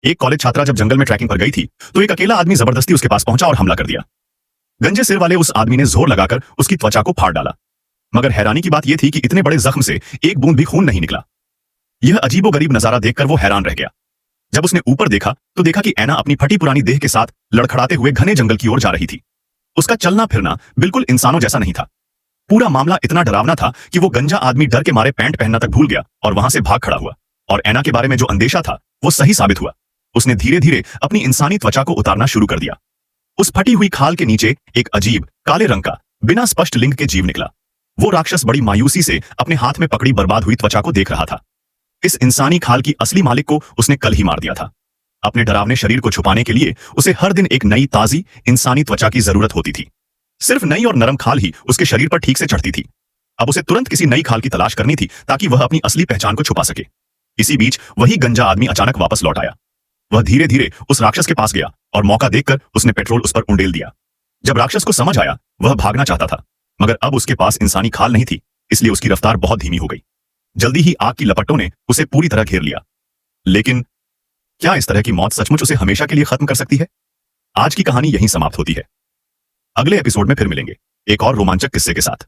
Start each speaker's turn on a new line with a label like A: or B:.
A: एक कॉलेज छात्रा जब जंगल में ट्रैकिंग पर गई थी तो एक अकेला आदमी जबरदस्ती उसके पास पहुंचा और हमला कर दिया। गंजे सिर वाले उस आदमी ने जोर लगाकर उसकी त्वचा को फाड़ डाला, मगर हैरानी की बात यह थी कि इतने बड़े जख्म से एक बूंद भी खून नहीं निकला। यह अजीबोगरीब नजारा देखकर वो हैरान रह गया। जब उसने ऊपर देखा तो देखा कि ऐना अपनी फटी पुरानी देह के साथ लड़खड़ाते हुए घने जंगल की ओर जा रही थी। उसका चलना फिरना बिल्कुल इंसानों जैसा नहीं था। पूरा मामला इतना डरावना था कि वो गंजा आदमी डर के मारे पैंट पहनना तक भूल गया और वहां से भाग खड़ा हुआ। और ऐना के बारे में जो अंदेशा था वो सही साबित हुआ। उसने धीरे धीरे अपनी इंसानी त्वचा को उतारना शुरू कर दिया। उस फटी हुई खाल के नीचे एक अजीब काले रंग का बिना स्पष्ट लिंग के जीव निकला। वो राक्षस बड़ी मायूसी से अपने हाथ में पकड़ी बर्बाद हुई त्वचा को देख रहा था। इस इंसानी खाल की असली मालिक को उसने कल ही मार दिया था। अपने डरावने शरीर को छुपाने के लिए उसे हर दिन एक नई ताजी इंसानी त्वचा की जरूरत होती थी। सिर्फ नई और नरम खाल ही उसके शरीर पर ठीक से चढ़ती थी। अब उसे तुरंत किसी नई खाल की तलाश करनी थी ताकि वह अपनी असली पहचान को छुपा सके। इसी बीच वही गंजा आदमी अचानक वापस लौट आया। वह धीरे धीरे उस राक्षस के पास गया और मौका देखकर उसने पेट्रोल उस पर उंडेल दिया। जब राक्षस को समझ आया वह भागना चाहता था, मगर अब उसके पास इंसानी खाल नहीं थी, इसलिए उसकी रफ्तार बहुत धीमी हो गई। जल्दी ही आग की लपटों ने उसे पूरी तरह घेर लिया। लेकिन क्या इस तरह की मौत सचमुच उसे हमेशा के लिए खत्म कर सकती है? आज की कहानी यहीं समाप्त होती है। अगले एपिसोड में फिर मिलेंगे एक और रोमांचक किस्से के साथ।